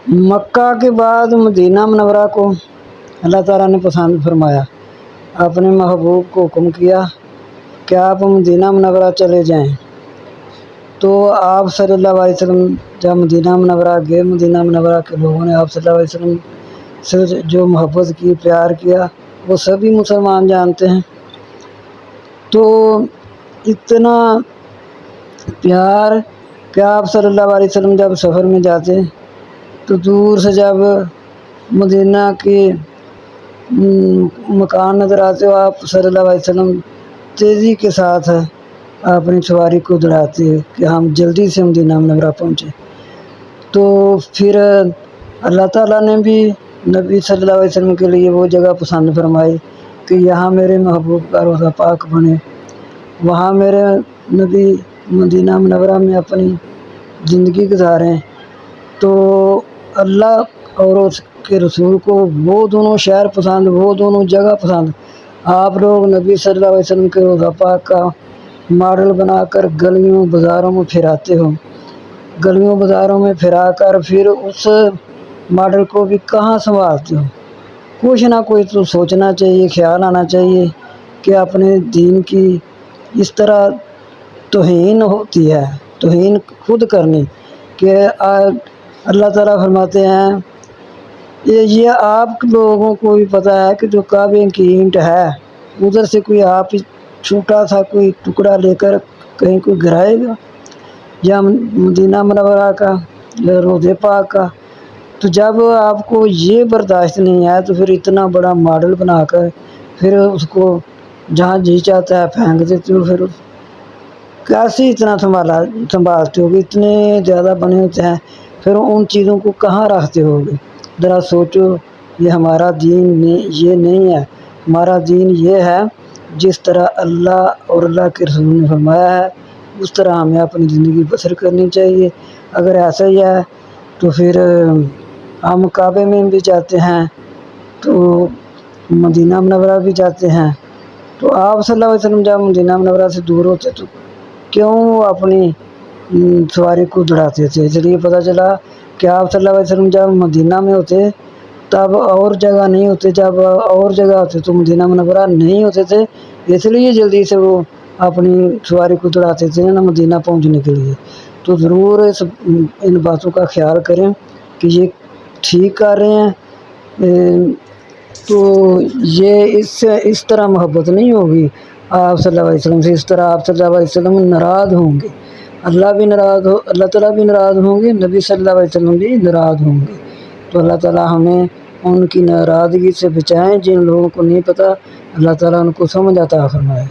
مکہ کے بعد مدینہ منورہ کو اللہ تعالیٰ نے پسند فرمایا، اپنے محبوب کو حکم کیا کہ آپ مدینہ منورہ چلے جائیں۔ تو آپ صلی اللہ علیہ وسلم جب مدینہ منورہ گئے، مدینہ منورہ کے لوگوں نے آپ صلی اللہ علیہ وسلم سے جو محبت کی، پیار کیا، وہ سبھی مسلمان جانتے ہیں۔ تو اتنا پیار کہ آپ صلی اللہ علیہ وسلم جب سفر میں جاتے تو دور سے جب مدینہ کے مکان نظر آتے ہو، آپ صلی اللہ علیہ وسلم تیزی کے ساتھ اپنی سواری کو دوڑاتے کہ ہم جلدی سے مدینہ منورہ پہنچے۔ تو پھر اللہ تعالیٰ نے بھی نبی صلی اللہ علیہ وسلم کے لیے وہ جگہ پسند فرمائی کہ یہاں میرے محبوب کا روضہ پاک بنے، وہاں میرے نبی مدینہ منورہ میں اپنی زندگی گزاریں۔ تو اللہ اور اس کے رسول کو وہ دونوں شہر پسند، وہ دونوں جگہ پسند۔ آپ لوگ نبی صلی اللہ علیہ وسلم کے روضہ پاک کا ماڈل بنا کر گلیوں بازاروں میں پھراتے ہو، گلیوں بازاروں میں پھرا کر پھر اس ماڈل کو بھی کہاں سنبھالتے ہو؟ کچھ نہ کچھ تو سوچنا چاہیے، خیال آنا چاہیے کہ اپنے دین کی اس طرح توہین ہوتی ہے، توہین خود کرنی کہ اللہ تعالیٰ فرماتے ہیں یہ آپ لوگوں کو بھی پتہ ہے کہ جو کعبے کی اینٹ ہے ادھر سے کوئی آپ چھوٹا سا کوئی ٹکڑا لے کر کہیں کوئی گرائے گا، یا مدینہ منورہ کا یا روضہ پاک کا؟ تو جب آپ کو یہ برداشت نہیں ہے تو پھر اتنا بڑا ماڈل بنا کر پھر اس کو جہاں جی چاہتا ہے پھینک دیتے ہو، پھر کیسے اتنا سنبھالتے ہو گے؟ اتنے زیادہ بنے ہوتے ہیں، پھر ان چیزوں کو کہاں رکھتے ہو گے؟ ذرا سوچو، یہ ہمارا دین یہ نہیں ہے۔ ہمارا دین یہ ہے جس طرح اللہ اور اللہ کے رسول نے فرمایا ہے اس طرح ہمیں اپنی زندگی بسر کرنی چاہیے۔ اگر ایسا ہی ہے تو پھر ہم کعبے میں بھی جاتے ہیں تو مدینہ منورہ بھی جاتے ہیں۔ تو آپ صلی اللہ علیہ وسلم جب مدینہ منورہ سے دور ہوتے تو کیوں اپنی سواری کو دوڑاتے تھے؟ اس لیے پتہ چلا کہ آپ صلی اللہ علیہ وسلم جب مدینہ میں ہوتے تب اور جگہ نہیں ہوتے، جب اور جگہ ہوتے تو مدینہ منورہ نہیں ہوتے تھے، اس لیے جلدی سے وہ اپنی سواری کو دوڑاتے تھے نا مدینہ پہنچنے کے لیے۔ تو ضرور ان باتوں کا خیال کریں کہ یہ ٹھیک کر رہے ہیں۔ تو یہ اس طرح محبت نہیں ہوگی آپ صلی اللہ علیہ وسلم سے، اس طرح آپ صلی اللہ علیہ وسلم ناراض ہوں گے، اللہ تعالیٰ بھی ناراض ہوں گے، نبی صلی اللہ علیہ وسلم بھی ناراض ہوں گے۔ تو اللہ تعالیٰ ہمیں ان کی ناراضگی سے بچائیں۔ جن لوگوں کو نہیں پتہ اللہ تعالیٰ ان کو سمجھ عطا فرمائے۔